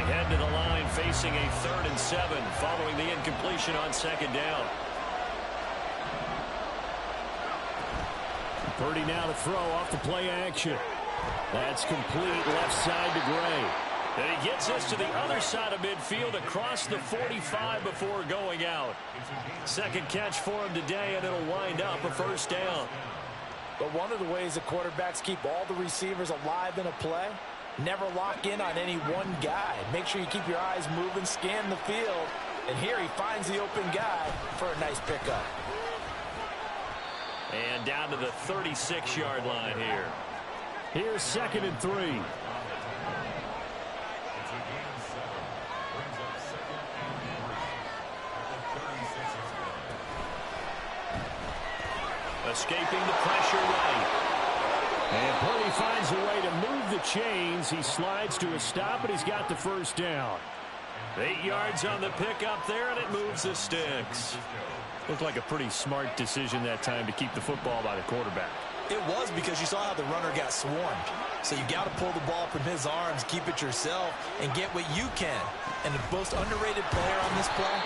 head to the line facing a 3rd and 7 following the incompletion on 2nd down. Purdy now to throw off the play action. That's complete left side to Gray. And he gets us to the other side of midfield across the 45 before going out. 2nd catch for him today, and it'll wind up a 1st down. But one of the ways that quarterbacks keep all the receivers alive in a play, never lock in on any one guy. Make sure you keep your eyes moving, scan the field. And here he finds the open guy for a nice pickup. And down to the 36-yard line here. Here's 2nd and 3. Escaping the pressure right. And Purdy finds a way to move the chains. He slides to a stop, and he's got the 1st down. 8 yards on the pickup there, and it moves the sticks. Looked like a pretty smart decision that time to keep the football by the quarterback. It was, because you saw how the runner got swarmed. So you got to pull the ball from his arms, keep it yourself, and get what you can. And the most underrated player on this play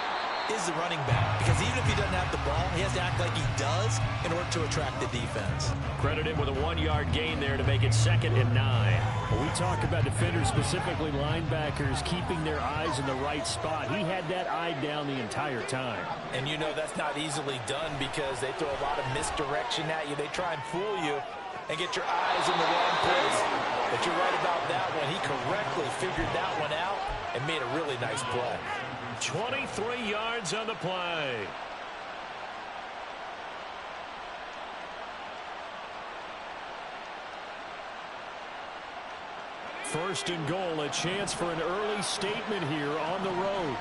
is the running back. Because even if he doesn't have the ball, he has to act like he does in order to attract the defense. Credit him with a 1-yard gain there to make it 2nd and 9. When we talk about defenders, specifically linebackers, keeping their eyes in the right spot. He had that eye down the entire time. And you know that's not easily done because they throw a lot of misdirection at you. They try and fool you and get your eyes in the wrong place. But you're right about that one. He correctly figured that one out and made a really nice play. 23 yards on the play. First and goal, a chance for an early statement here on the road.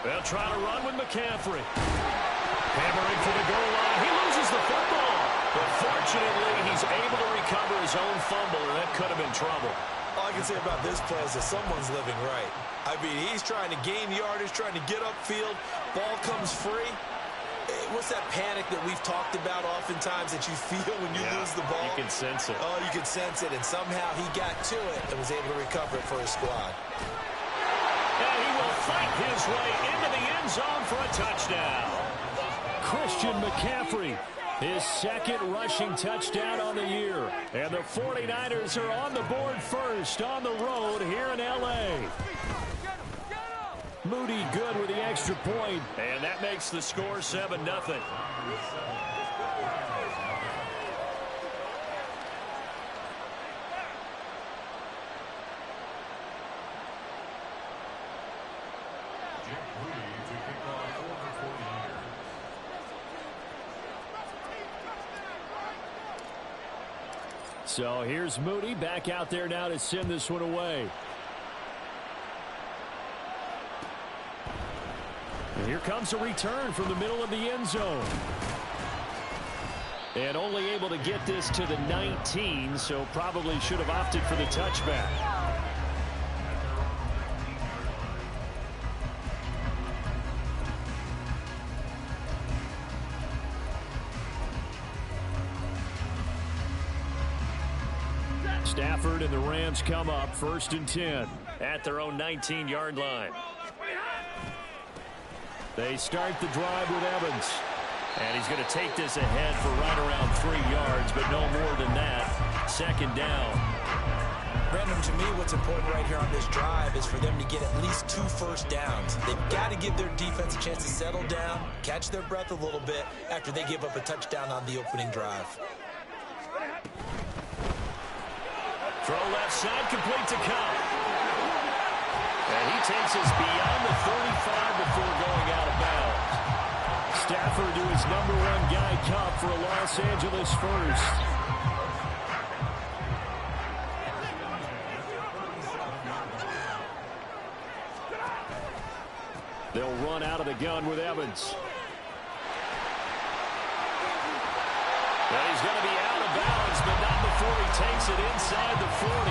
They'll try to run with McCaffrey. Hammering for the goal line. He loses the football. But fortunately, he's able to recover his own fumble, and that could have been trouble. All I can say about this play is that someone's living right. I mean, he's trying to gain yardage, trying to get upfield. Ball comes free. What's that panic that we've talked about oftentimes that you feel when you lose the ball? You can sense it. Oh, you can sense it. And somehow he got to it and was able to recover it for his squad. And he will fight his way into the end zone for a touchdown. Christian McCaffrey, his 2nd rushing touchdown on the year. And the 49ers are on the board first on the road here in L.A. Moody good with the extra point. And that makes the score 7-0. So here's Moody back out there now to send this one away. And here comes a return from the middle of the end zone. And only able to get this to the 19, so probably should have opted for the touchback. Stafford and the Rams come up 1st and 10 at their own 19-yard line. They start the drive with Evans. And he's going to take this ahead for right around 3 yards, but no more than that. 2nd down. Brandon, to me, what's important right here on this drive is for them to get at least 2 first downs. They've got to give their defense a chance to settle down, catch their breath a little bit after they give up a touchdown on the opening drive. Throw left side, complete to Cup. And he takes us beyond the 35 before going out of bounds. Stafford to his #1 guy, Cup, for a Los Angeles first. They'll run out of the gun with Evans. Well, he's going to be out of bounds, but not before he takes it inside the 40.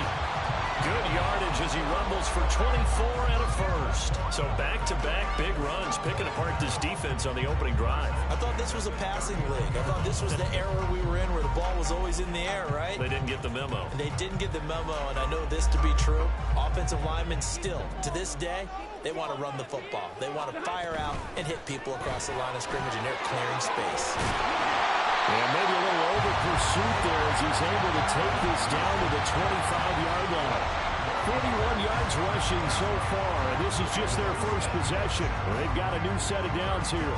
Good yardage as he rumbles for 24 and a first. So back-to-back big runs, picking apart this defense on the opening drive. I thought this was a passing league. I thought this was the era we were in where the ball was always in the air, right? They didn't get the memo. And they didn't get the memo, and I know this to be true. Offensive linemen still, to this day, they want to run the football. They want to fire out and hit people across the line of scrimmage, and they're clearing space. And maybe a little over pursuit there as he's able to take this down to the 25-yard line. 41 yards rushing so far, and this is just their first possession. They've got a new set of downs here.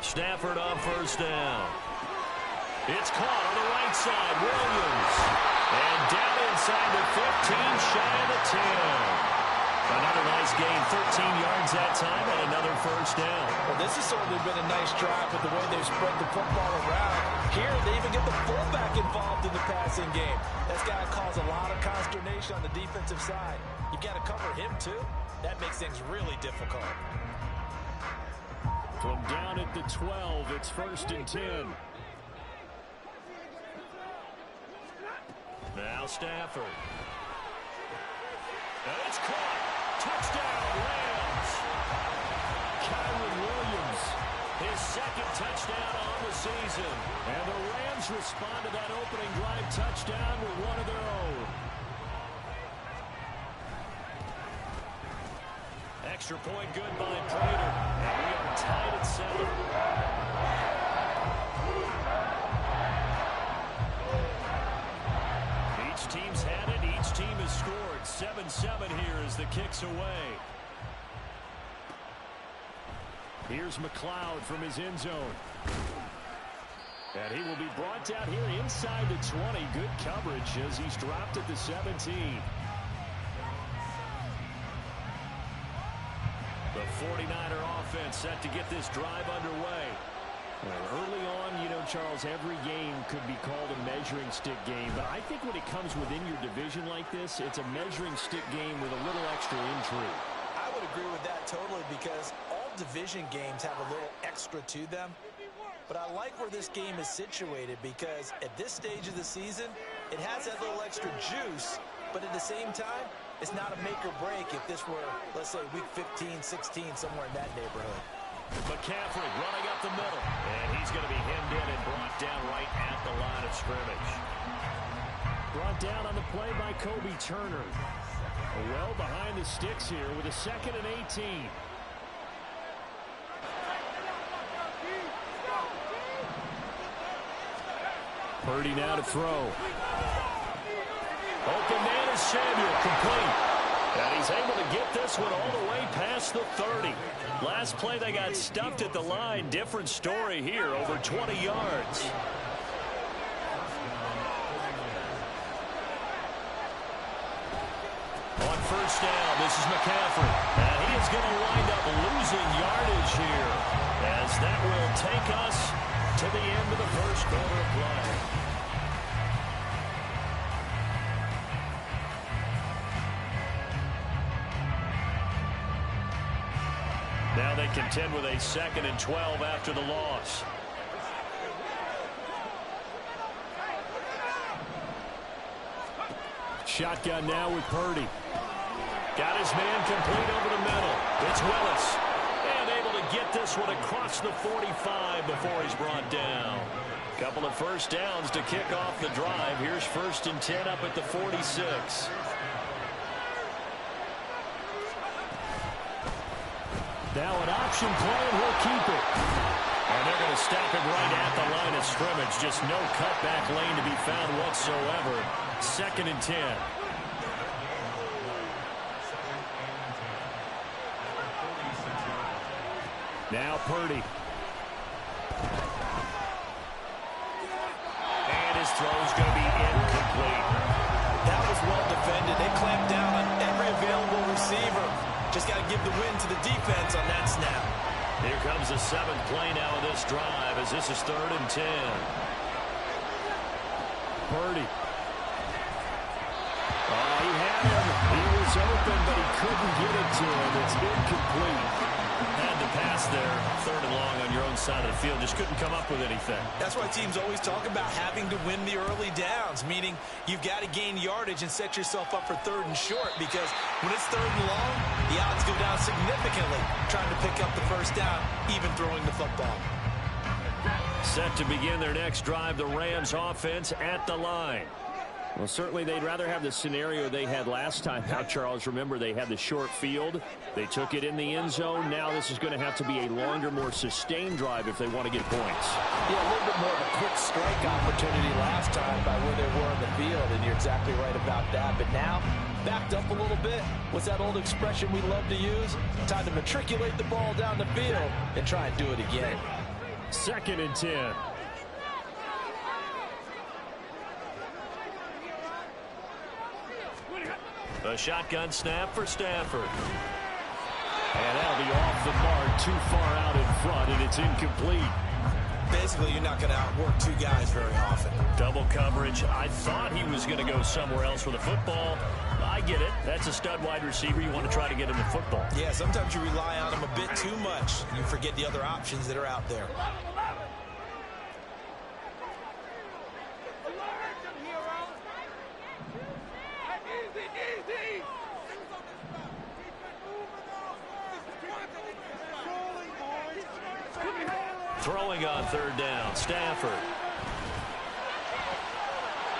Stafford on first down. It's caught on the right side. Williams. And down inside the 15, shy of the 10. Another nice gain, 13 yards that time, and another first down. Well, this has certainly been a nice drive with the way they've spread the football around. Here, they even get the fullback involved in the passing game. That's got to cause a lot of consternation on the defensive side. You've got to cover him, too. That makes things really difficult. From down at the 12, it's first and 10. Now Stafford. And it's caught. Touchdown, Rams. Kyron Williams. His second touchdown on the season. And the Rams respond to that opening drive touchdown with one of their own. Extra point good by Prater. And we are tied at 7. Each team's had it. Each team has scored. 7-7 here as the kick's away. Here's McLeod from his end zone. And he will be brought down here inside the 20. Good coverage as he's dropped at the 17. The 49er offense set to get this drive underway. Well, early on, you know, Charles, every game could be called a measuring stick game. But I think when it comes within your division like this, it's a measuring stick game with a little extra intrigue. I would agree with that totally because all division games have a little extra to them. But I like where this game is situated because at this stage of the season, it has that little extra juice. But at the same time, it's not a make or break if this were, let's say, week 15, 16, somewhere in that neighborhood. McCaffrey running up the middle. And he's going to be hemmed in and brought down right at the line of scrimmage. Brought down on the play by Kobe Turner. Well behind the sticks here with a 2nd and 18. Purdy now to throw. Open man is Samuel, complete. And he's able to get this one all the way past the 30. Last play they got stuffed at the line. Different story here, over 20 yards. On first down, this is McCaffrey. And he is going to wind up losing yardage here, as that will take us to the end of the first quarter of play. Now they contend with a 2nd and 12 after the loss. Shotgun now with Purdy. Got his man complete over the middle. It's Willis. And able to get this one across the 45 before he's brought down. Couple of first downs to kick off the drive. Here's 1st and 10 up at the 46. Now an option play, and he'll keep it. And they're going to stop him right at the line of scrimmage. Just no cutback lane to be found whatsoever. 2nd and 10. Now Purdy. And his throw's going to be incomplete. That was well defended. They clamped down on every available receiver. Just got to give the win to the defense on that snap. Here comes the 7th play now of this drive as this is 3rd and 10. Purdy. He had him. He was open, but he couldn't get it to him. It's incomplete. Had to pass there, 3rd and long on your own side of the field. Just couldn't come up with anything. That's why teams always talk about having to win the early downs, meaning you've got to gain yardage and set yourself up for 3rd and short, because when it's 3rd and long, the odds go down significantly trying to pick up the first down, even throwing the football. Set to begin their next drive, the Rams offense at the line. Well, certainly they'd rather have the scenario they had last time out, Charles. Remember, they had the short field. They took it in the end zone. Now this is going to have to be a longer, more sustained drive if they want to get points. Yeah, a little bit more of a quick strike opportunity last time by where they were in the field, and you're exactly right about that. But now, backed up a little bit. What's that old expression we love to use? Time to matriculate the ball down the field and try and do it again. 2nd and 10. A shotgun snap for Stafford. And that'll be off the mark, too far out in front, and it's incomplete. Basically, you're not going to outwork 2 guys very often. Double coverage. I thought he was going to go somewhere else with the football. I get it. That's a stud wide receiver. You want to try to get him the football. Yeah, sometimes you rely on him a bit too much. You forget the other options that are out there. Throwing on 3rd down, Stafford.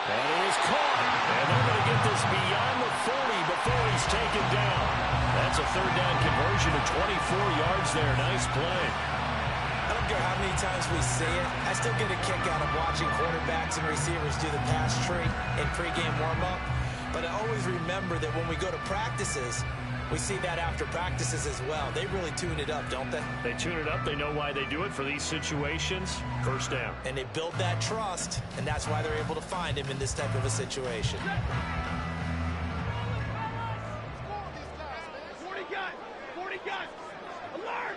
And he is caught. And they're going to get this beyond the 40 before he's taken down. That's a 3rd down conversion of 24 yards there. Nice play. I don't care how many times we see it. I still get a kick out of watching quarterbacks and receivers do the pass tree in pregame warm-up. But I always remember that when we go to practices, we see that after practices as well. They really tune it up, don't they? They tune it up. They know why they do it for these situations. 1st down. And they build that trust, and that's why they're able to find him in this type of a situation. 40 guys, alert!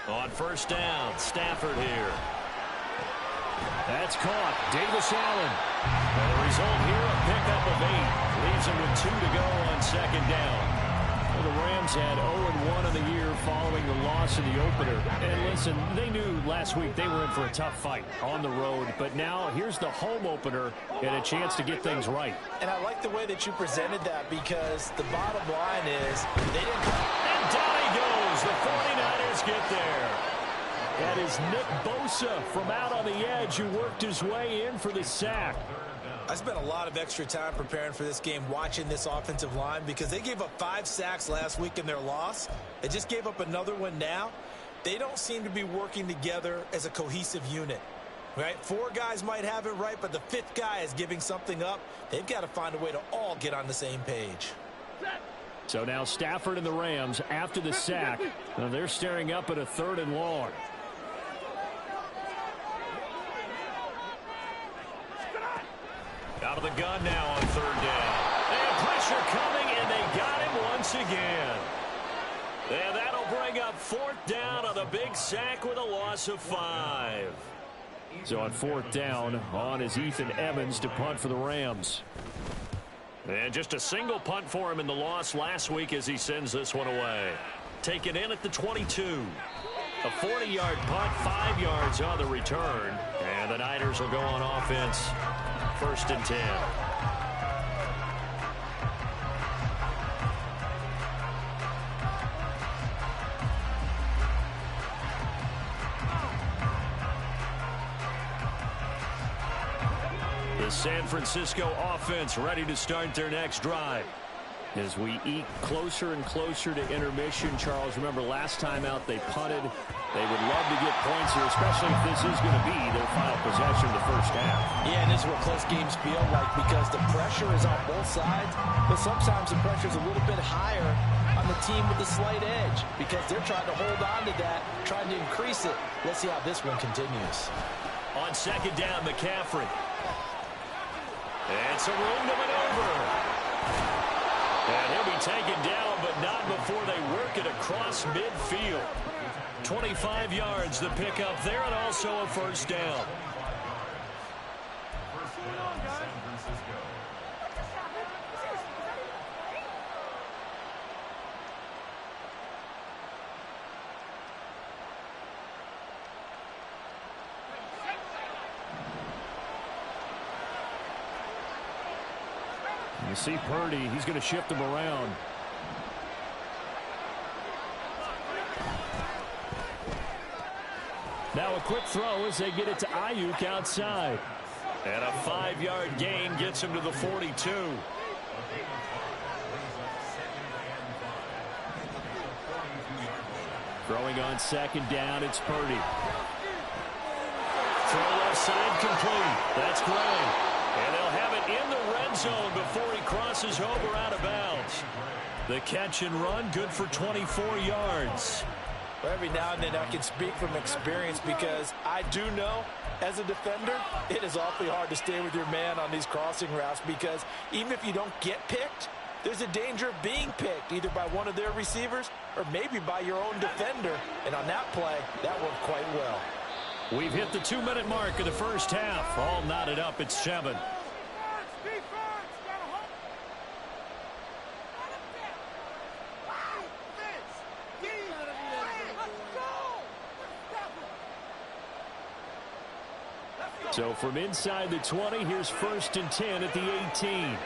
On 1st down, Stafford here. That's caught. Davis Allen. And the result here, a pickup of 8. Leaves him with 2 to go on 2nd down. Well, the Rams had 0-1 on the year following the loss in the opener. And listen, they knew last week they were in for a tough fight on the road. But now here's the home opener and a chance to get things right. And I like the way that you presented that, because the bottom line is they didn't. And down he goes. The 49ers get there. That is Nick Bosa from out on the edge who worked his way in for the sack. I spent a lot of extra time preparing for this game, watching this offensive line, because they gave up 5 sacks last week in their loss. They just gave up another one now. They don't seem to be working together as a cohesive unit. Right? 4 guys might have it right, but the 5th guy is giving something up. They've got to find a way to all get on the same page. So now Stafford and the Rams, after the sack, they're staring up at a 3rd and long. Out of the gun now on 3rd down. And pressure coming, and they got him once again. And that'll bring up 4th down on the big sack with a loss of 5. So on 4th down, on is Ethan Evans to punt for the Rams. And just a single punt for him in the loss last week as he sends this one away. Taken in at the 22. A 40-yard punt, 5 yards on the return. And the Niners will go on offense. 1st and 10. The San Francisco offense ready to start their next drive. As we eat closer and closer to intermission, Charles, remember last time out they punted. They would love to get points here, especially if this is going to be their final possession of the first half. Yeah, and this is what close games feel like, because the pressure is on both sides, but sometimes the pressure is a little bit higher on the team with the slight edge, because they're trying to hold on to that, trying to increase it. Let's see how this one continues. On 2nd down, McCaffrey. And some room to maneuver. And he'll be taken down, but not before they work it across midfield. 25 yards the pickup there, and also a 1st down. You see Purdy, he's going to shift him around. Now a quick throw as they get it to Ayuk outside. And a 5-yard gain gets him to the 42. Throwing on second down, it's Purdy. Throw left side complete. That's Gray. And they'll have it in the red zone before he crosses over out of bounds. The catch and run, good for 24 yards. Well, every now and then I can speak from experience because I do know as a defender, it is awfully hard to stay with your man on these crossing routes because even if you don't get picked, there's a danger of being picked either by one of their receivers or maybe by your own defender. And on that play, that worked quite well. We've hit the 2-minute mark of the first half. All knotted up at 7. So from inside the 20, here's 1st and 10 at the 18.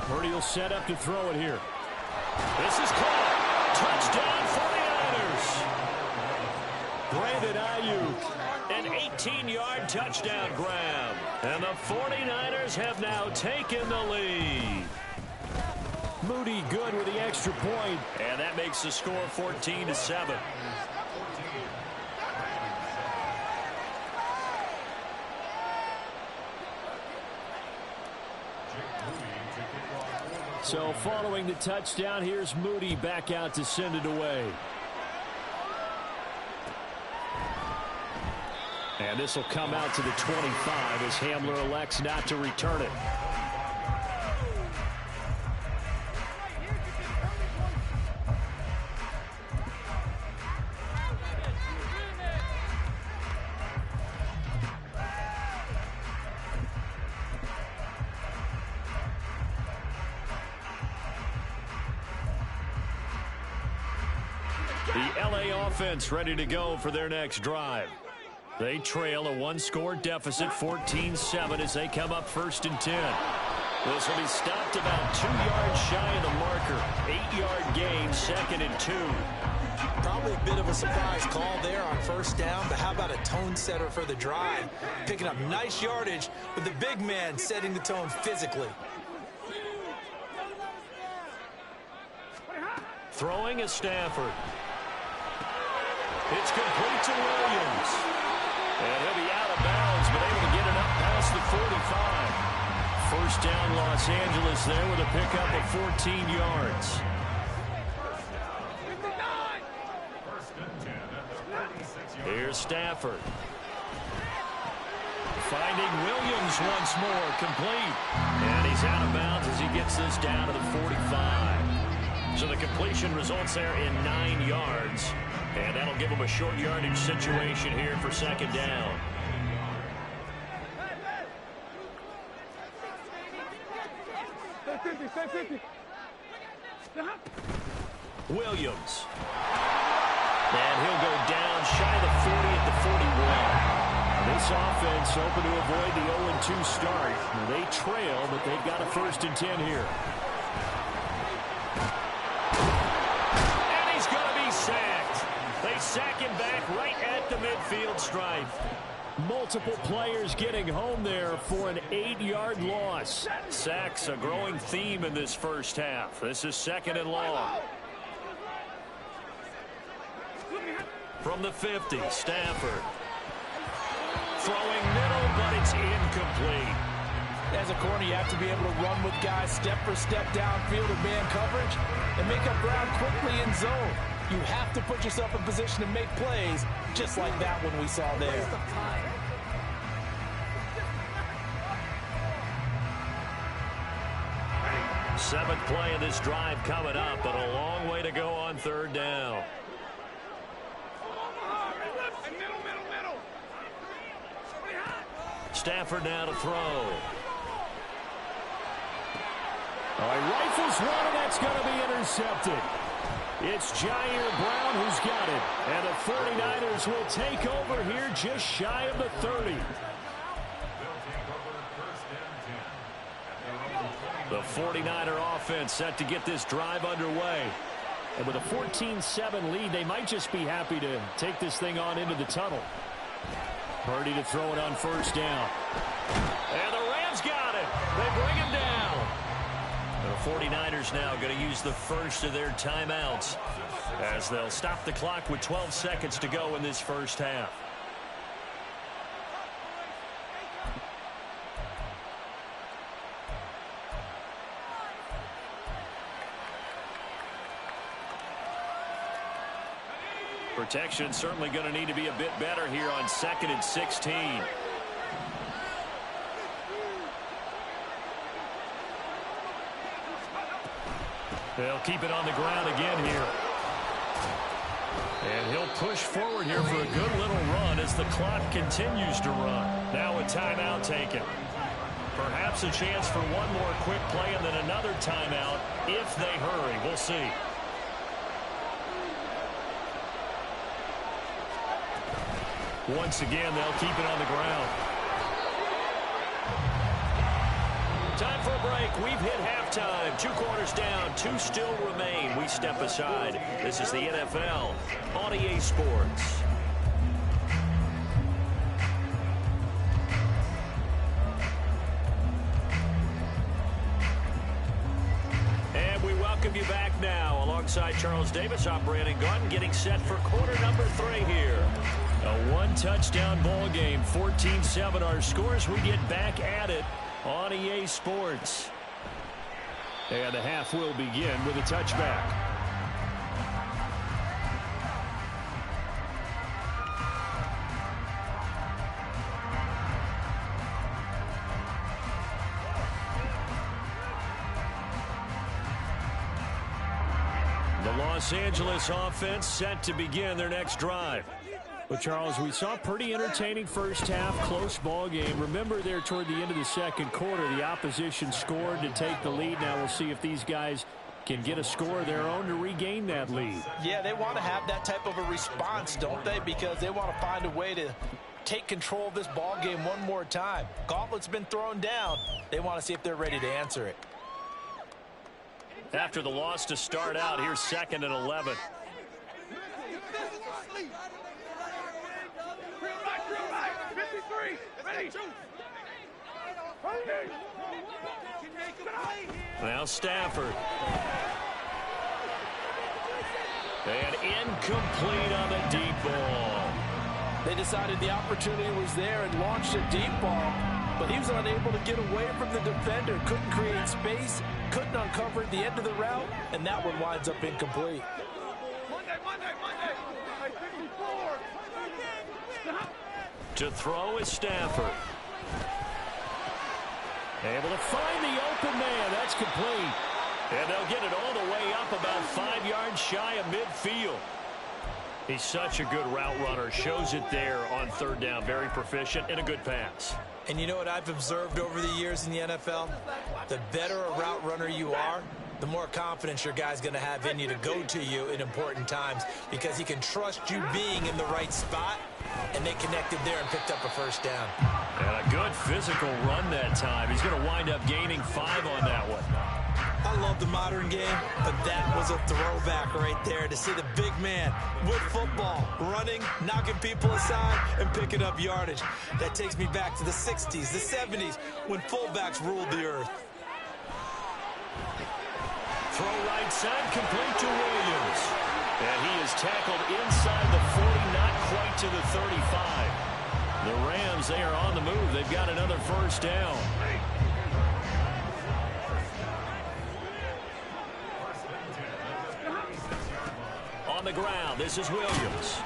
Purdy will set up to throw it here. This is caught. Touchdown 49ers. Brandon Ayuk. An 18-yard touchdown grab. And the 49ers have now taken the lead. Moody good with the extra point. And that makes the score 14-7. So following the touchdown, here's Moody back out to send it away. And this will come out to the 25 as Hamler elects not to return it. The LA offense ready to go for their next drive. They trail a 1-score deficit, 14-7, as they come up 1st and 10. This will be stopped about 2 yards shy of the marker. 8-yard gain, 2nd and 2. Probably a bit of a surprise call there on 1st down, but how about a tone setter for the drive? Picking up nice yardage with the big man setting the tone physically. Throwing is Stafford. It's complete to Williams. And he'll be out of bounds, but able to get it up past the 45. 1st down, Los Angeles there with a pickup of 14 yards. Here's Stafford. Finding Williams once more, complete. And he's out of bounds as he gets this down to the 45. So the completion results there in 9 yards. And that'll give him a short yardage situation here for 2nd down. Williams. And he'll go down shy of the 40 at the 41. This offense hoping to avoid the 0-2 start. They trail, but they've got a 1st and 10 here. And he's going to be sacked. They sack him back right at the midfield stripe. Multiple players getting home there for an 8-yard loss. Sacks a growing theme in this first half. This is 2nd and long. From the 50, Stafford. Throwing middle, but it's incomplete. As a corner, you have to be able to run with guys step for step downfield or man coverage and make up ground quickly in zone. You have to put yourself in position to make plays, just like that one we saw there. Seventh play of this drive coming up, but a long way to go on third down. Stafford now to throw. He rifles one, and that's going to be intercepted. It's Jair Brown who's got it. And the 49ers will take over here just shy of the 30. The 49er offense set to get this drive underway. And with a 14-7 lead, they might just be happy to take this thing on into the tunnel. Purdy to throw it on first down. And the Rams got it. They bring him down. The 49ers now going to use the first of their timeouts as they'll stop the clock with 12 seconds to go in this first half. Protection certainly going to need to be a bit better here on 2nd and 16. They'll keep it on the ground again here. And he'll push forward here for a good little run as the clock continues to run. Now a timeout taken. Perhaps a chance for one more quick play and then another timeout if they hurry. We'll see. Once again, they'll keep it on the ground. Time for a break. We've hit halftime. 2 quarters down. 2 still remain. We step aside. This is the NFL on EA Sports. And we welcome you back now. Alongside Charles Davis, I'm Brandon Gunn, getting set for quarter number 3 here. A 1-touchdown ball game, 14-7 our scores. We get back at it on EA Sports. And the half will begin with a touchback. The Los Angeles offense set to begin their next drive. Well, Charles, we saw a pretty entertaining first half, close ball game. Remember there toward the end of the second quarter, the opposition scored to take the lead. Now we'll see if these guys can get a score of their own to regain that lead. Yeah, they want to have that type of a response, don't they? Because they want to find a way to take control of this ball game one more time. Gauntlet's been thrown down. They want to see if they're ready to answer it. After the loss to start out, here's 2nd and 11. Now Stafford. And incomplete on the deep ball. They decided the opportunity was there and launched a deep ball, but he was unable to get away from the defender. Couldn't create space, couldn't uncover the end of the route, and that one winds up incomplete. To throw is Stafford. Able to find the open man. That's complete. And they'll get it all the way up about 5 yards shy of midfield. He's such a good route runner. Shows it there on third down. Very proficient and a good pass. And you know what I've observed over the years in the NFL? The better a route runner you are, the more confidence your guy's going to have in you to go to you in important times because he can trust you being in the right spot, and they connected there and picked up a first down. And a good physical run that time. He's going to wind up gaining 5 on that one. I love the modern game, but that was a throwback right there to see the big man with football, running, knocking people aside, and picking up yardage. That takes me back to the 60s, the 70s, when fullbacks ruled the earth. Throw right side, complete to Williams. And he is tackled inside the 40, not quite to the 35. The Rams, they are on the move. They've got another first down. On the ground, this is Williams.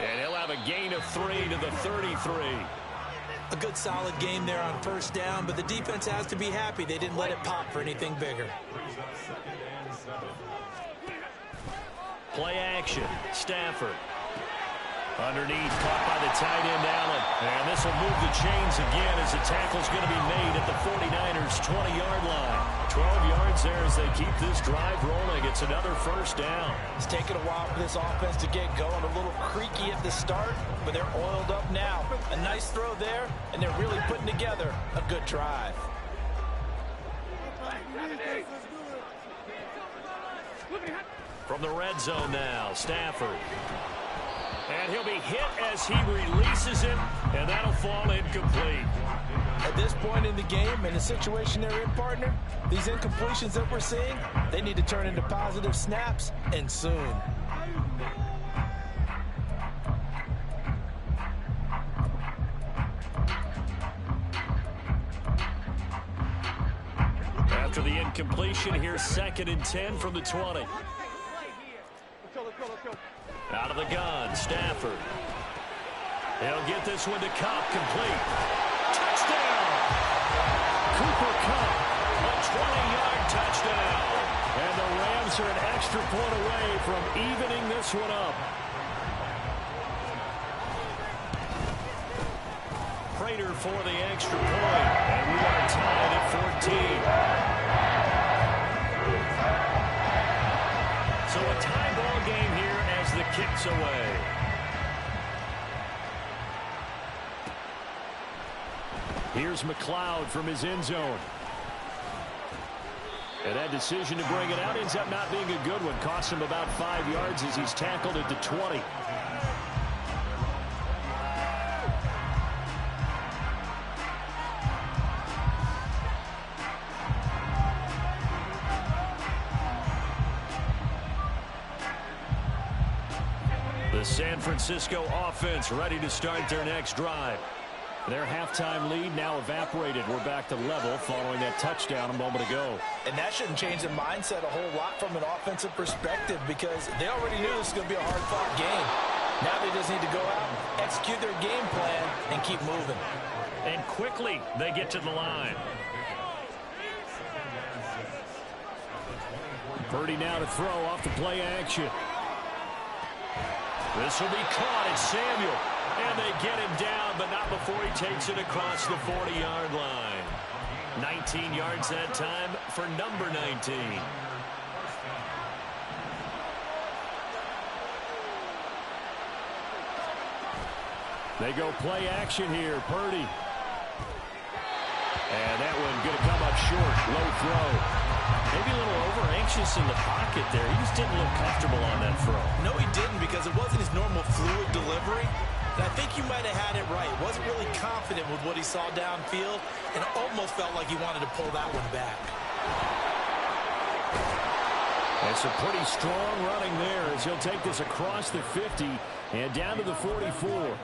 And he'll have a gain of 3 to the 33. A good solid game there on first down, but the defense has to be happy they didn't let it pop for anything bigger. Play action. Stafford. Underneath, caught by the tight end, Allen. And this will move the chains again as the tackle's going to be made at the 49ers' 20-yard line. 12 yards there as they keep this drive rolling. It's another first down. It's taken a while for this offense to get going. A little creaky at the start, but they're oiled up now. A nice throw there, and they're really putting together a good drive. From the red zone now, Stafford. And he'll be hit as he releases it, and that'll fall incomplete. At this point in the game, in the situation they're in, partner, these incompletions that we're seeing, they need to turn into positive snaps, and soon. After the incompletion, here's 2nd and 10 from the 20. Out of the gun, Stafford. He'll get this one to Cup, complete. Touchdown! Cooper Kupp, a 20-yard touchdown. And the Rams are an extra point away from evening this one up. Prater for the extra point, and we are tied at 14. So a tie ball game here as the kick's away. Here's McLeod from his end zone. And that decision to bring it out ends up not being a good one. Costs him about 5 yards as he's tackled at the 20. San Francisco offense ready to start their next drive. Their halftime lead now evaporated. We're back to level following that touchdown a moment ago. And that shouldn't change the mindset a whole lot from an offensive perspective because they already knew this was going to be a hard-fought game. Now they just need to go out, execute their game plan, and keep moving. And quickly they get to the line. Purdy now to throw off the play action. This will be caught at Samuel. And they get him down, but not before he takes it across the 40-yard line. 19 yards that time for number 19. They go play action here. Purdy. And that one going to come up short. Low throw. Maybe a little over-anxious in the pocket there. He just didn't look comfortable on that throw. No, he didn't because it wasn't his normal fluid delivery. And I think you might have had it right. Wasn't really confident with what he saw downfield, and it almost felt like he wanted to pull that one back. That's a pretty strong running there as he'll take this across the 50 and down to the 44.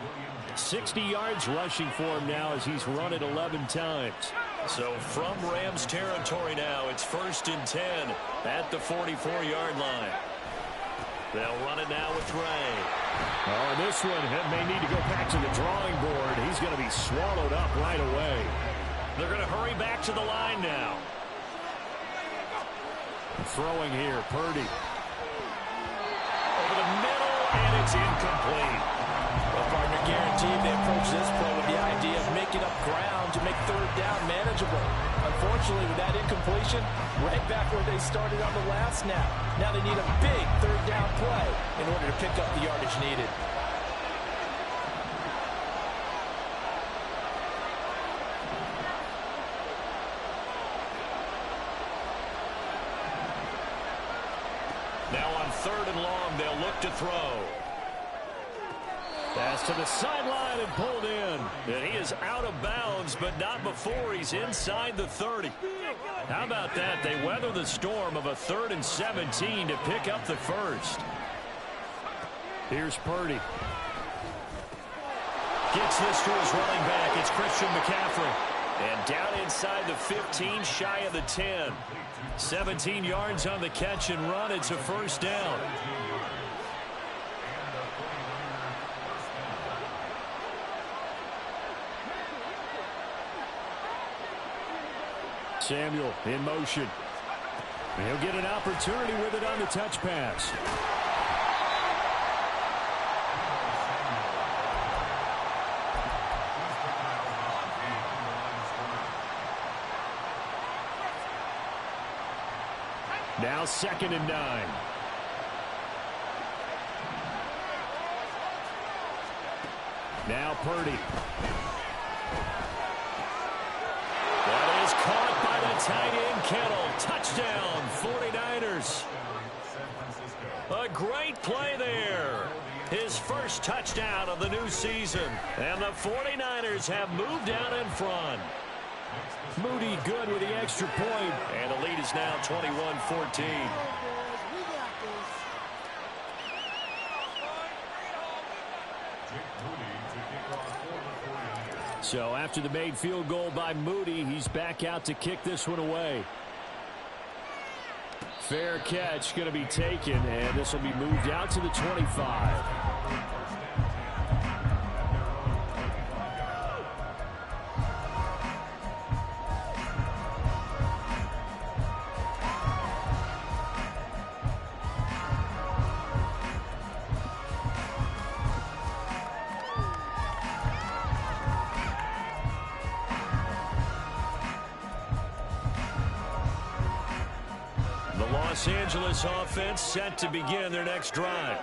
60 yards rushing for him now as he's run it 11 times. So from Rams territory now, it's 1st and 10 at the 44-yard line. They'll run it now with Ray. Oh, this one may need to go back to the drawing board. He's going to be swallowed up right away. They're going to hurry back to the line now. Throwing here, Purdy. Over the middle, and it's incomplete. Well, partner, guaranteed they approach this play with the idea of making up ground to make 3rd down manageable. Unfortunately, with that incompletion, right back where they started on the last snap. Now they need a big 3rd down play in order to pick up the yardage needed. Now on 3rd and long, they'll look to throw. Pass to the sideline and pulled in. And he is out of bounds, but not before he's inside the 30. How about that? They weather the storm of a 3rd and 17 to pick up the first. Here's Purdy. Gets this to his running back. It's Christian McCaffrey. And down inside the 15, shy of the 10. 17 yards on the catch and run. It's a 1st down. Samuel in motion. And he'll get an opportunity with it on the touch pass. Now 2nd and 9. Now Purdy. That is caught by the tight end Kittle. Touchdown, 49ers. A great play there. His first touchdown of the new season. And the 49ers have moved out in front. Moody good with the extra point. And the lead is now 21-14. So after the made field goal by Moody, he's back out to kick this one away. Fair catch going to be taken, and this will be moved out to the 25. Los Angeles offense set to begin their next drive.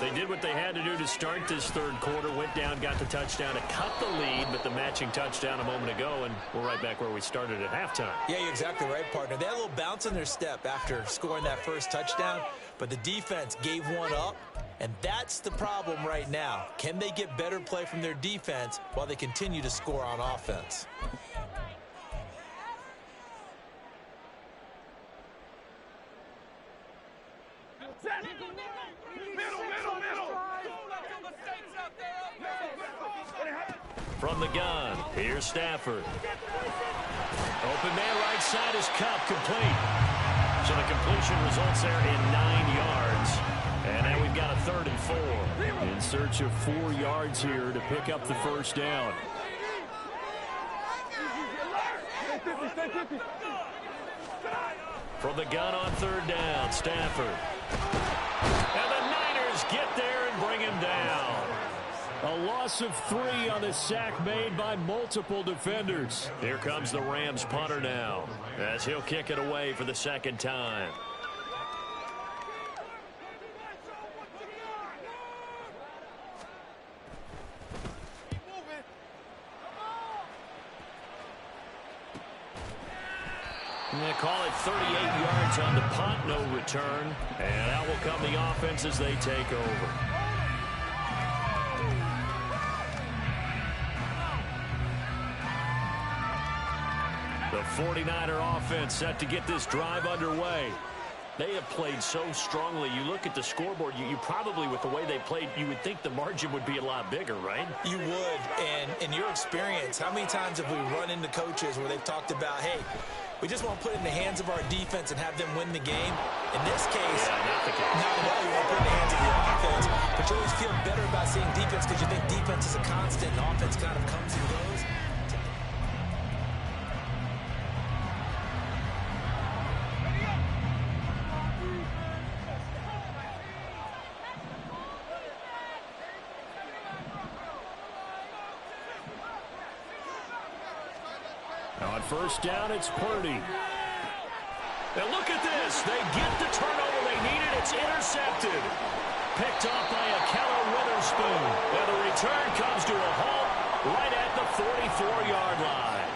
They did what they had to do to start this third quarter. Went down, got the touchdown to cut the lead, but the matching touchdown a moment ago, and we're right back where we started at halftime. Yeah, you're exactly right, partner. They had a little bounce in their step after scoring that first touchdown, but the defense gave one up, and that's the problem right now. Can they get better play from their defense while they continue to score on offense? From the gun, here's Stafford. Open man right side is Cup, complete. So the completion results there in 9 yards. And now we've got a 3rd and 4. In search of 4 yards here to pick up the first down. From the gun on 3rd down, Stafford. And the Niners get there and bring him down. A loss of 3 on the sack made by multiple defenders. Here comes the Rams punter now, as he'll kick it away for the 2nd time. And they call it 38 yards on the punt, no return. And out will come the offense as they take over. The 49er offense set to get this drive underway. They have played so strongly. You look at the scoreboard, you probably, with the way they played, you would think the margin would be a lot bigger, right? You would. And in your experience, how many times have we run into coaches where they've talked about, hey, we just want to put it in the hands of our defense and have them win the game? In this case, not the case. Not at all. You want to put it in the hands of the offense, but you always feel better about seeing defense because you think defense is a constant and offense kind of comes and goes. On 1st down, it's Purdy. Now look at this. They get the turnover they needed. It's intercepted. Picked off by Akello Witherspoon. And the return comes to a halt right at the 44-yard line.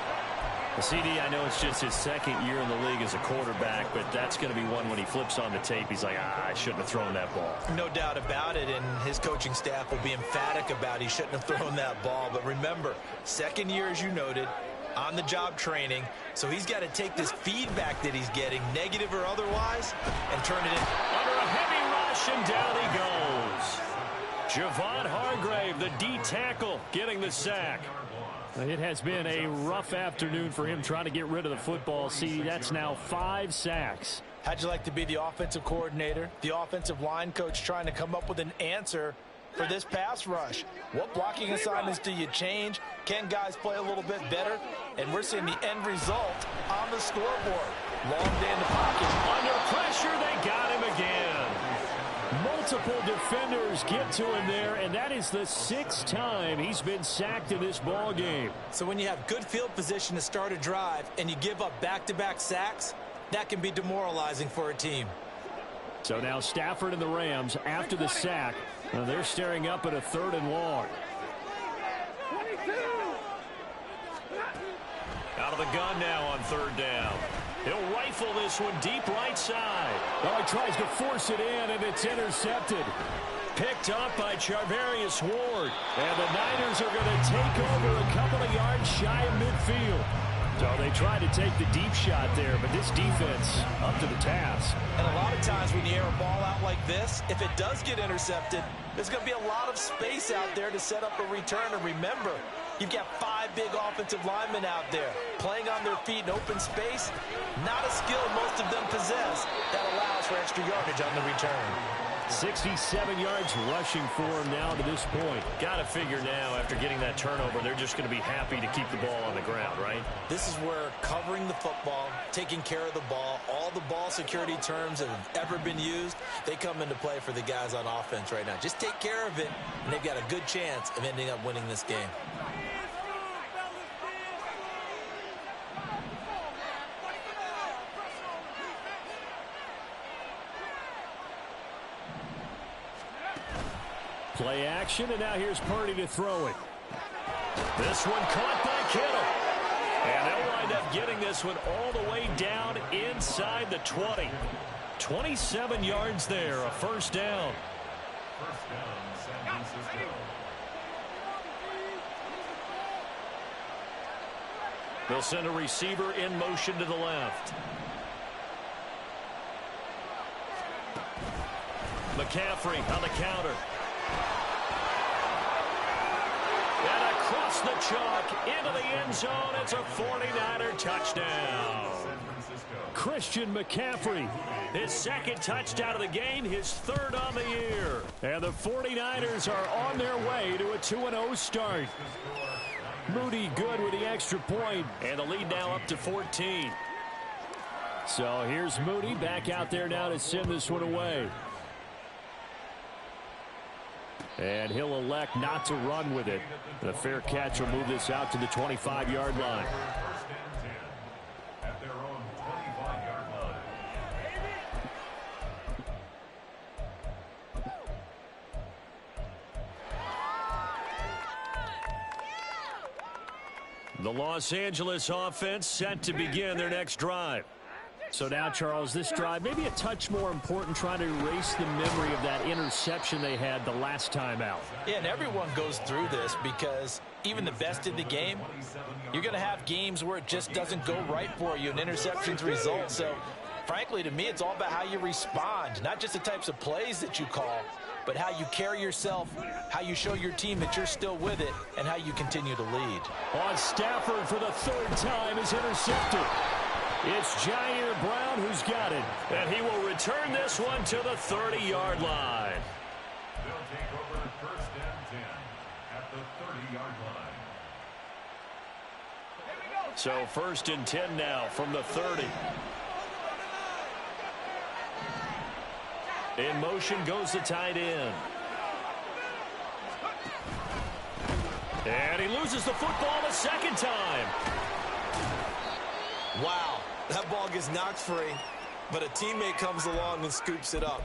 CD, I know it's just his 2nd year in the league as a quarterback, but that's going to be one when he flips on the tape. He's like, I shouldn't have thrown that ball. No doubt about it, and his coaching staff will be emphatic about he shouldn't have thrown that ball. But remember, 2nd year, as you noted, on-the-job training, so he's got to take this feedback that he's getting, negative or otherwise, and turn it in. Under a heavy rush, and down he goes. Javon Hargrave, the D tackle, getting the sack. It has been a rough afternoon for him trying to get rid of the football. See, that's now 5 sacks. How'd you like to be the offensive coordinator, the offensive line coach trying to come up with an answer for this pass rush. What blocking assignments do you change? Can guys play a little bit better? And we're seeing the end result on the scoreboard. Long day in the pocket. Under pressure, they got him again. Multiple defenders get to him there, and that is the 6th time he's been sacked in this ball game. So when you have good field position to start a drive and you give up back-to-back sacks, that can be demoralizing for a team. So now Stafford and the Rams, after the sack, they're staring up at a 3rd and long. Out of the gun now on 3rd down. He'll rifle this one deep right side. Oh, he tries to force it in, and it's intercepted. Picked up by Charvarius Ward. And the Niners are going to take over a couple of yards shy of midfield. So they tried to take the deep shot there, but this defense up to the task. And a lot of times when you air a ball out like this, if it does get intercepted, there's going to be a lot of space out there to set up a return. And remember, you've got 5 big offensive linemen out there playing on their feet in open space. Not a skill most of them possess that allows for extra yardage on the return. 67 yards rushing for him now to this point. Got to figure now, after getting that turnover, they're just going to be happy to keep the ball on the ground, right? This is where covering the football, taking care of the ball, all the ball security terms that have ever been used, they come into play for the guys on offense right now. Just take care of it, and they've got a good chance of ending up winning this game. Play action, and now here's Purdy to throw it. This one caught by Kittle. And they'll wind up getting this one all the way down inside the 20. 27 yards there, a 1st down. San Francisco. They'll send a receiver in motion to the left. McCaffrey on the counter. And across the chalk into the end zone. It's a 49er touchdown. Christian McCaffrey. His 2nd touchdown of the game, his 3rd on the year. And the 49ers are on their way to a 2-0 start. Moody good with the extra point. And the lead now up to 14. So here's Moody back out there now to send this one away. And he'll elect not to run with it. The fair catch will move this out to the 25-yard line. At their own 25-yard line. The Los Angeles offense set to begin their next drive. So now, Charles, this drive maybe a touch more important, trying to erase the memory of that interception they had the last time out. Yeah, and everyone goes through this because even the best in the game, you're going to have games where it just doesn't go right for you and interceptions result. So, frankly, to me, it's all about how you respond, not just the types of plays that you call, but how you carry yourself, how you show your team that you're still with it, and how you continue to lead. On Stafford for the 3rd time is intercepted. It's Jair Brown who's got it. And he will return this one to the 30-yard line. They'll take over 1st and 10 at the 30-yard line. So 1st and 10 now from the 30. In motion goes the tight end. And he loses the football the 2nd time. Wow, that ball gets knocked free, but a teammate comes along and scoops it up.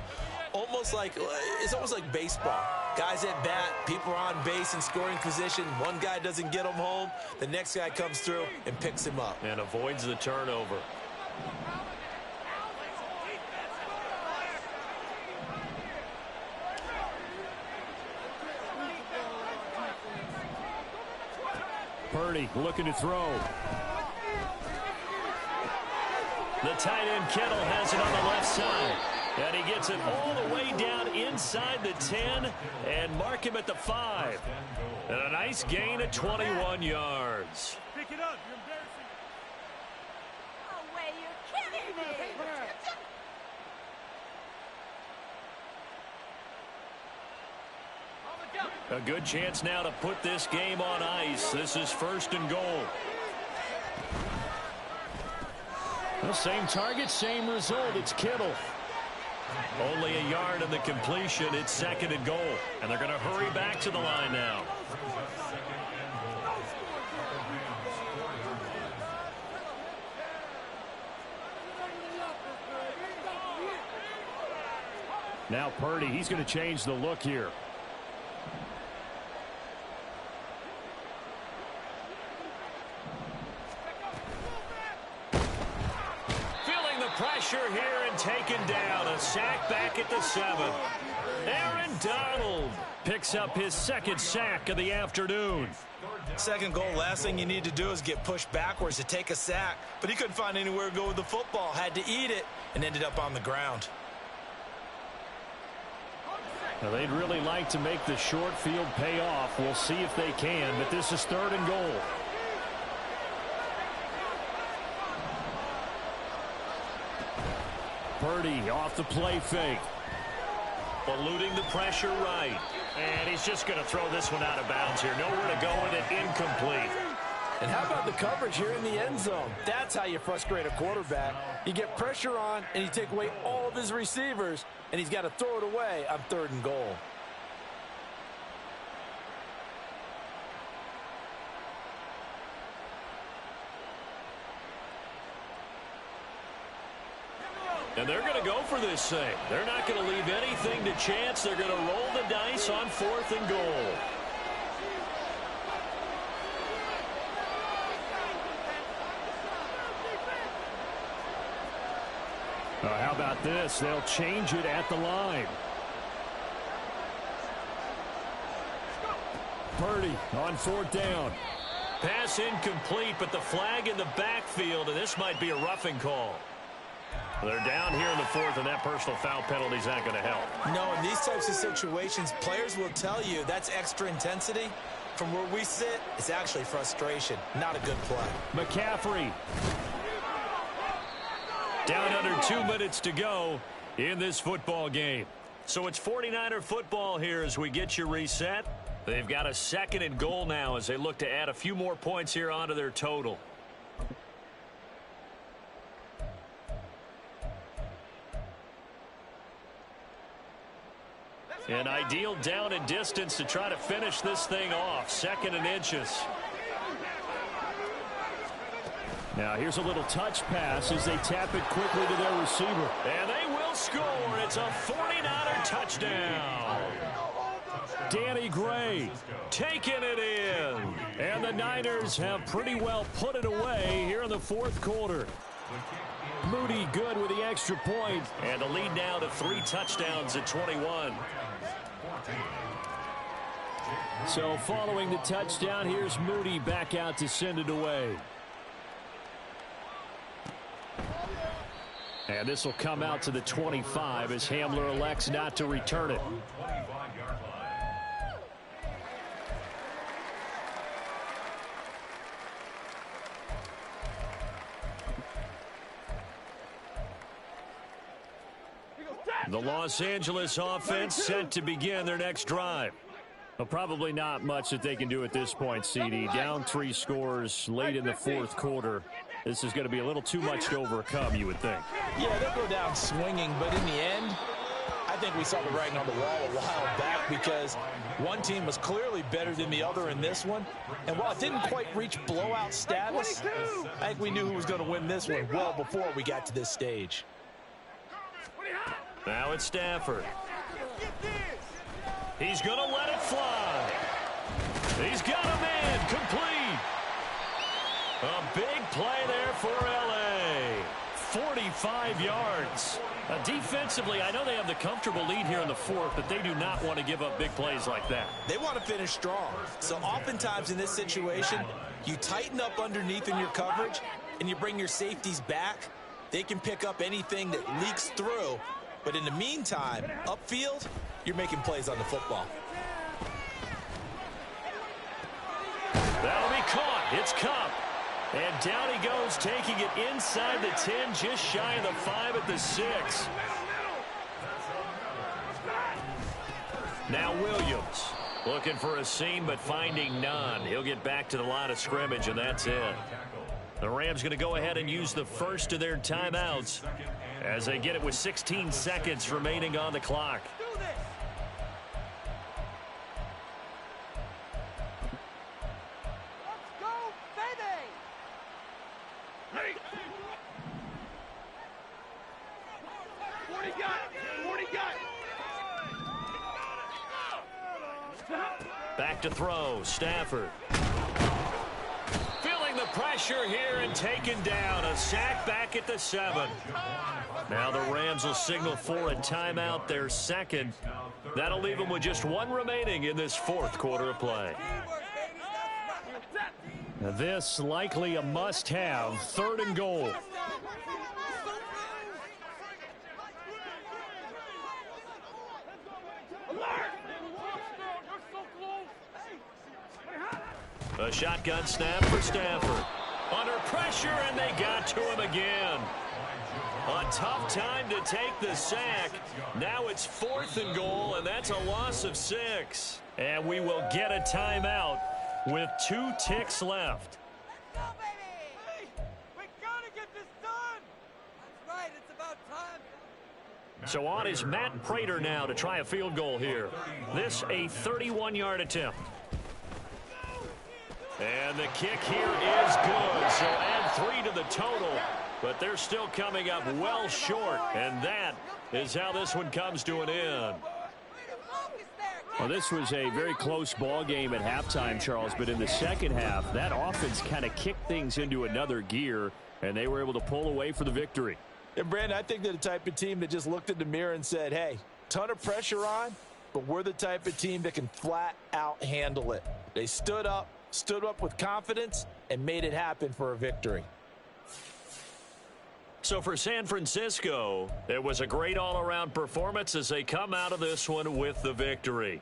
It's almost like baseball. Guys at bat, people are on base in scoring position. One guy doesn't get him home. The next guy comes through and picks him up. And avoids the turnover. Purdy looking to throw. The tight end Kittle has it on the left side. And he gets it all the way down inside the 10 and mark him at the 5. And a nice gain at 21 yards. Pick it up. You're embarrassing. No way, you're kidding me! A good chance now to put this game on ice. This is 1st and goal. The same target, same result. It's Kittle. Only a yard in the completion. It's 2nd and goal. And they're going to hurry back to the line now. Now Purdy, he's going to change the look here. Feeling the pressure here and taken down. A sack back at the 7. Aaron Donald picks up his 2nd sack of the afternoon. 2nd goal, last thing you need to do is get pushed backwards to take a sack. But he couldn't find anywhere to go with the football. Had to eat it and ended up on the ground. Now, they'd really like to make the short field pay off. We'll see if they can, but this is 3rd and goal. Purdy off the play fake. Eluding the pressure right. And he's just going to throw this one out of bounds here. Nowhere to go with it. Incomplete. And how about the coverage here in the end zone? That's how you frustrate a quarterback. You get pressure on, and you take away all of his receivers, and he's got to throw it away on 3rd and goal. And they're going to go for this thing. They're not going to leave anything to chance. They're going to roll the dice on 4th and goal. How about this? They'll change it at the line. Purdy on 4th down. Pass incomplete, but the flag in the backfield, and this might be a roughing call. They're down here in the 4th, and that personal foul penalty is not going to help. No, in these types of situations, players will tell you that's extra intensity. From where we sit, it's actually frustration, not a good play. McCaffrey. Down under 2 minutes to go in this football game. So it's 49er football here as we get you reset. They've got a 2nd and goal now as they look to add a few more points here onto their total. An ideal down and distance to try to finish this thing off. 2nd and inches. Now here's a little touch pass as they tap it quickly to their receiver. And they will score. It's a 49er touchdown. Danny Gray Taking it in. and the Niners have pretty well put it away here in the 4th quarter. Moody good with the extra point. And the lead now to 3 touchdowns at 21. So following the touchdown, here's Moody back out to send it away. And this will come out to the 25 as Hamler elects not to return it. The Los Angeles offense set to begin their next drive. Well, probably not much that they can do at this point, CD. Down 3 scores late in the 4th quarter. This is going to be a little too much to overcome, you would think. Yeah, they'll go down swinging, but in the end, I think we saw the writing on the wall a while back because one team was clearly better than the other in this one. And while it didn't quite reach blowout status, I think we knew who was going to win this one well before we got to this stage. Now it's Stafford. He's going to let it fly. He's got a man complete. A big play there for L.A. 45 yards. Defensively, I know they have the comfortable lead here in the 4th, but they do not want to give up big plays like that. They want to finish strong. So oftentimes in this situation, you tighten up underneath in your coverage and you bring your safeties back. They can pick up anything that leaks through. But in the meantime, upfield, you're making plays on the football. That'll be caught. It's Cup. And down he goes, taking it inside the 10, just shy of the 5 at the 6. Now Williams. Looking for a seam, but finding none. He'll get back to the line of scrimmage, and that's it. The Rams going to go ahead and use the first of their timeouts as they get it with 16 seconds remaining on the clock. Back to throw, Stafford. Feeling the pressure here and taken down. A sack back at the 7. Now the Rams will signal for a timeout, their second. That'll leave them with just one remaining in this fourth quarter of play. This likely a must-have, 3rd and goal. A shotgun snap for Stafford. Under pressure, and they got to him again. A tough time to take the sack. Now it's 4th and goal, and that's a loss of 6. And we will get a timeout with 2 ticks left. Let's go, baby! Hey, we gotta get this done! That's right, it's about time. So on is Matt Prater now to try a field goal here. This a 31-yard attempt. And the kick here is good. So add 3 to the total. But they're still coming up well short. And that is how this one comes to an end. Well, this was a very close ball game at halftime, Charles. But in the second half, that offense kind of kicked things into another gear. And they were able to pull away for the victory. And, Brandon, I think they're the type of team that just looked in the mirror and said, hey, ton of pressure on, but we're the type of team that can flat out handle it. They stood up with confidence, and made it happen for a victory. So for San Francisco, it was a great all-around performance as they come out of this one with the victory.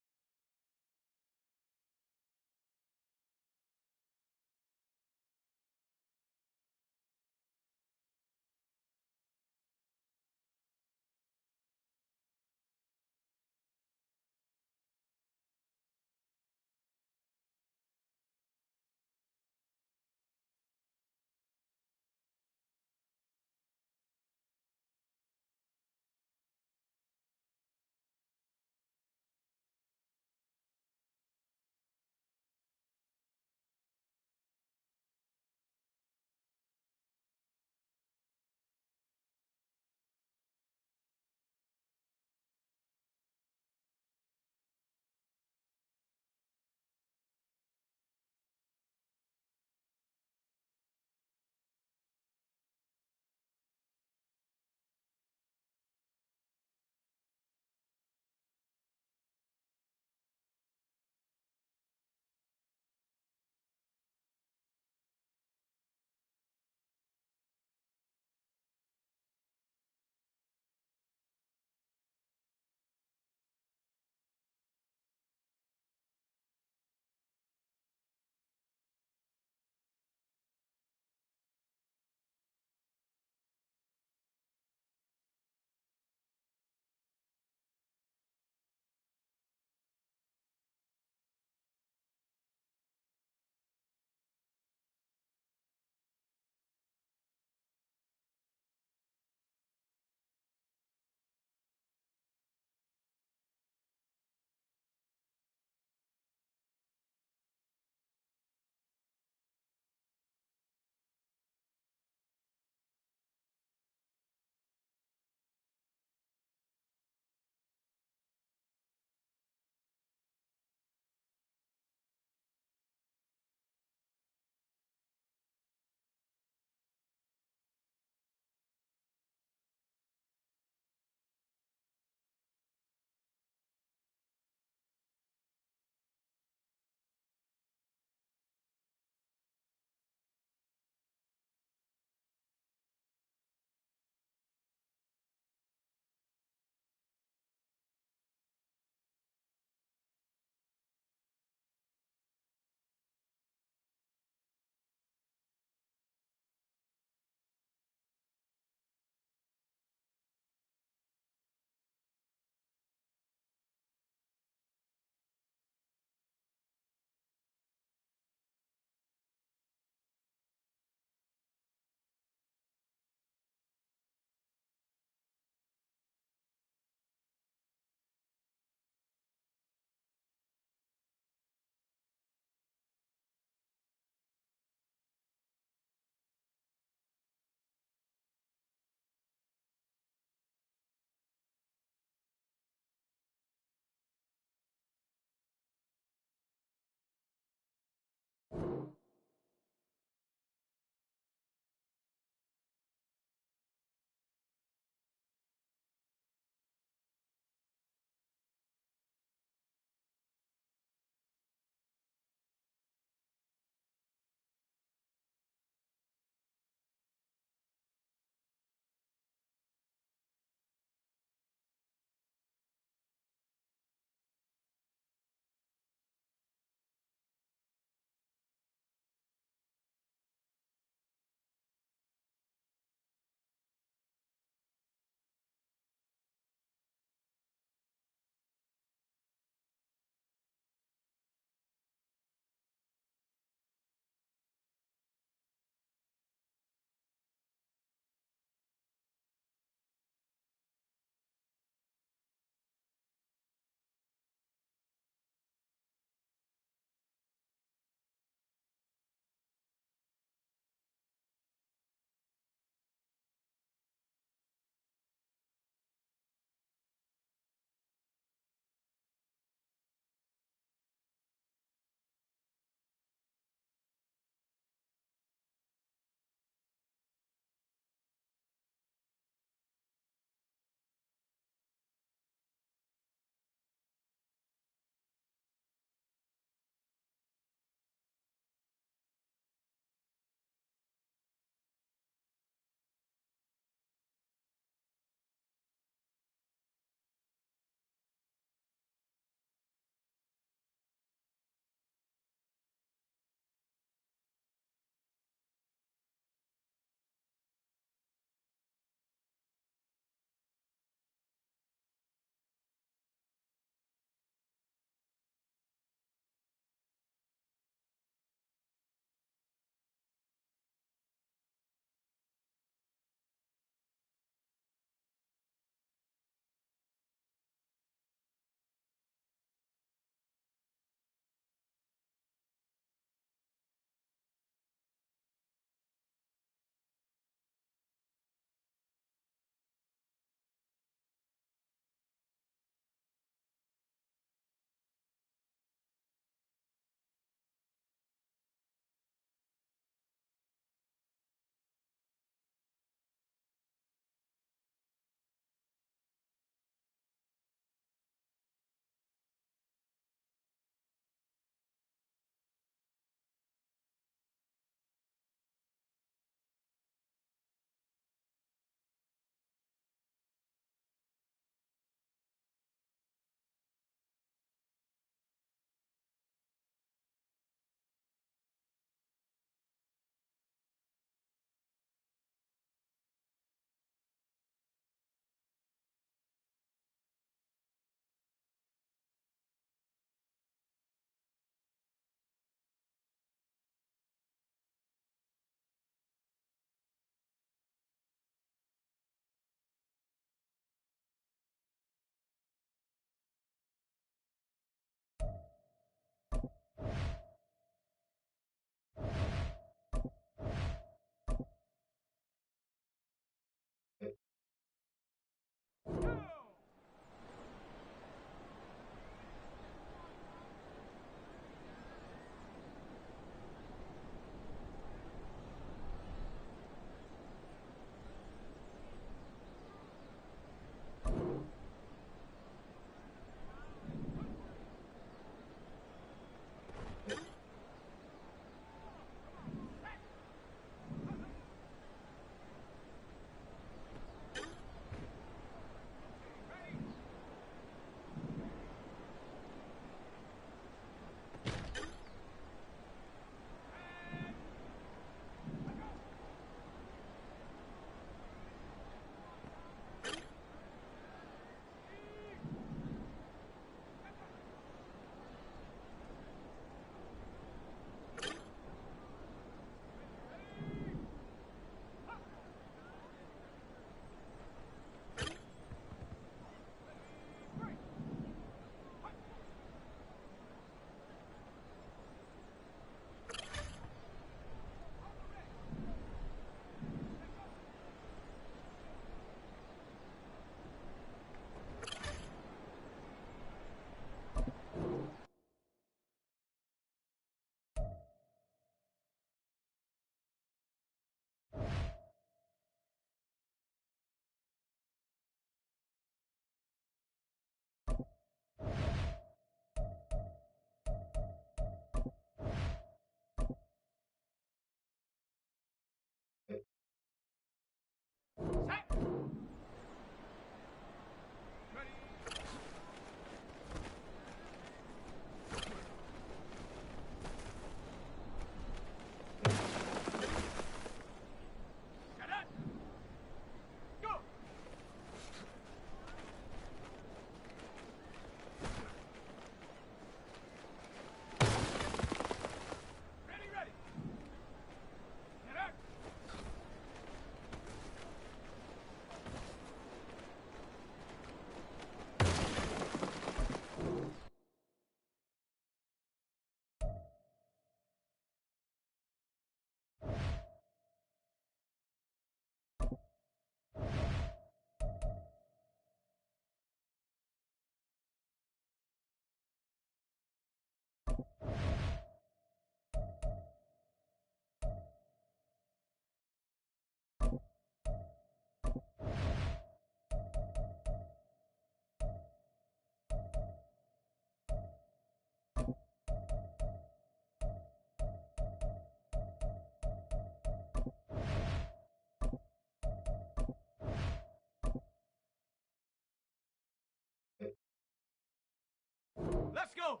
Let's go!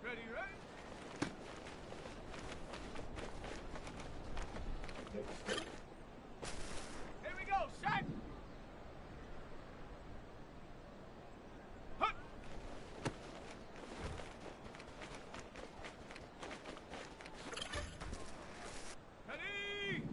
Ready, ready? Here we go, set! Hup! Ready!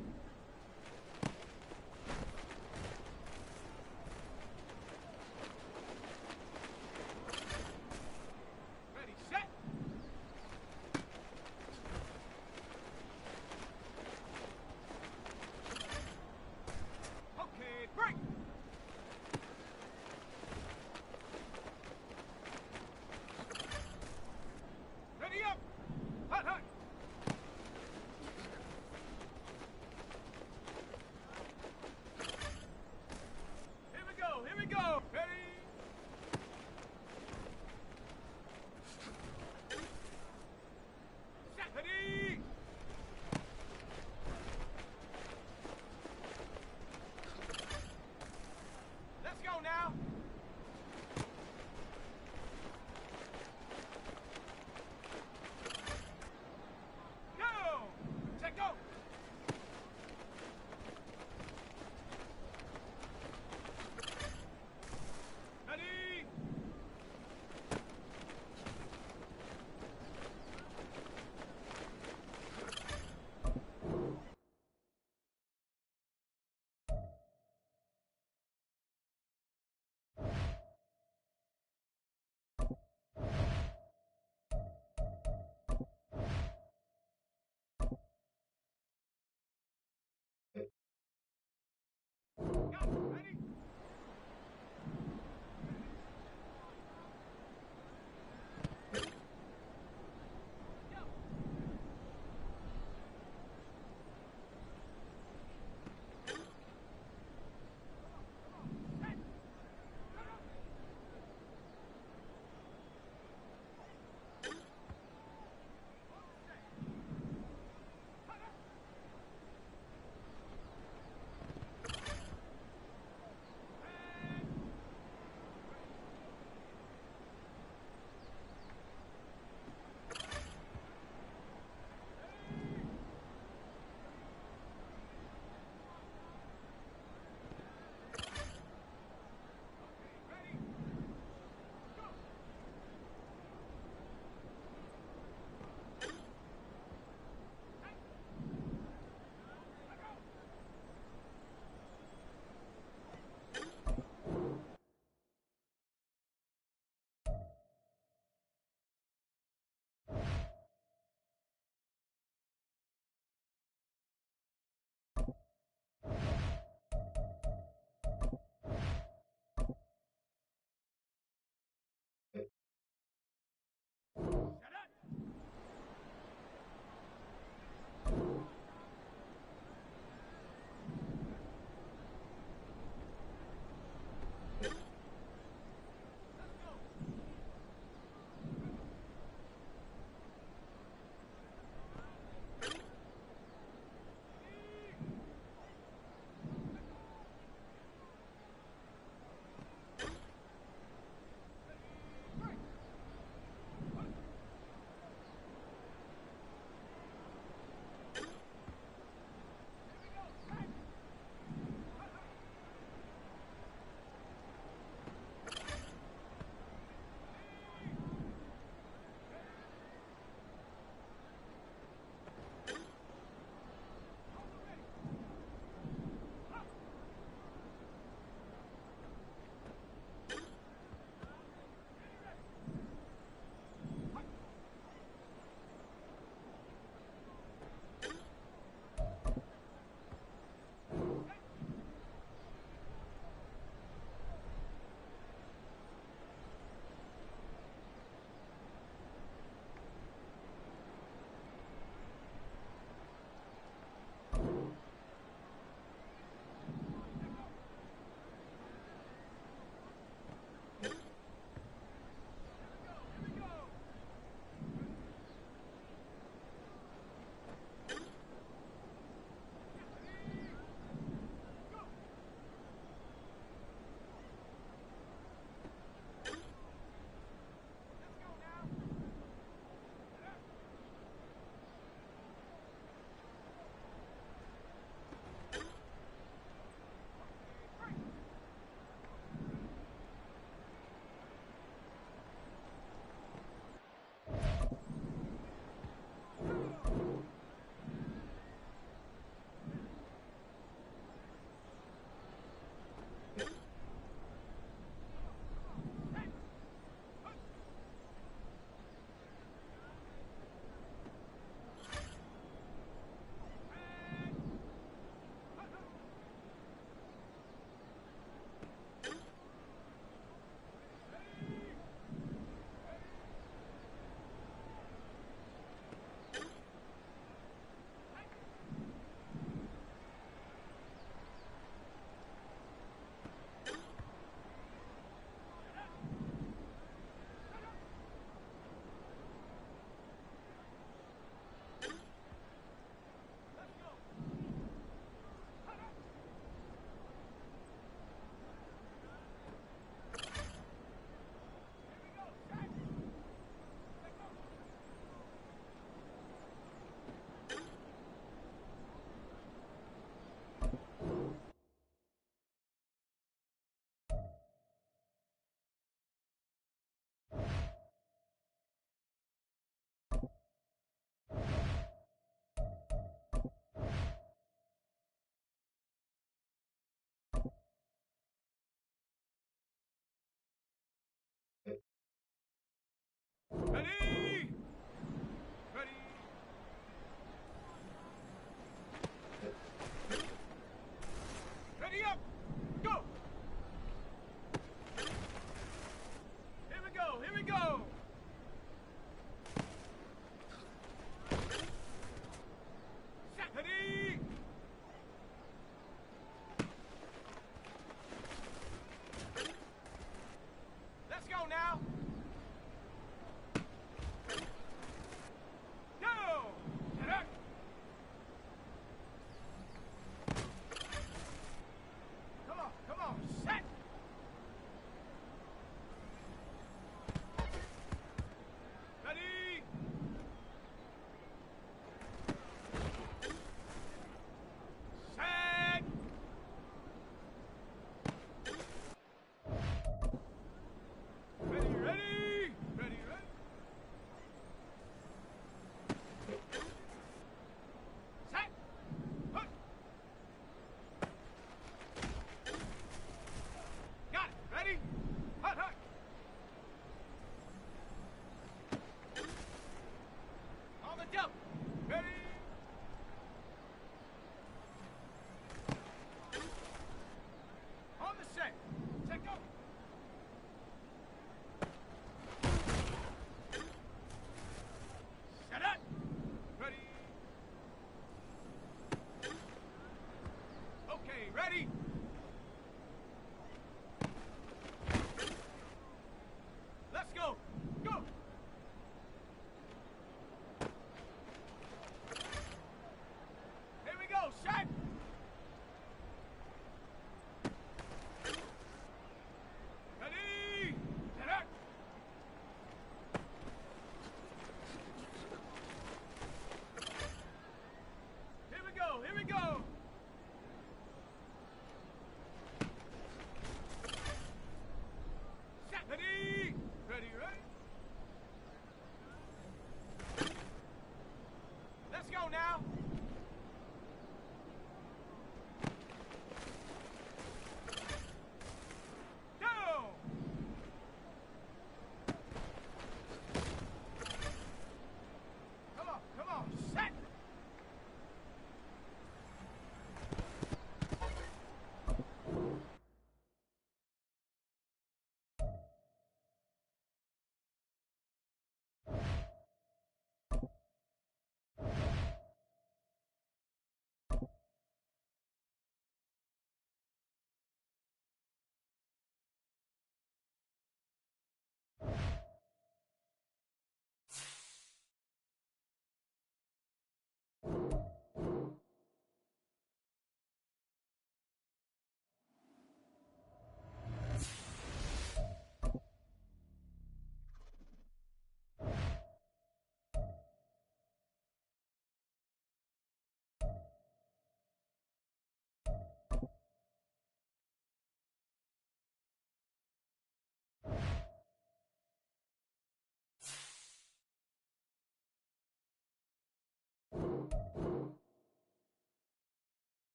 ready?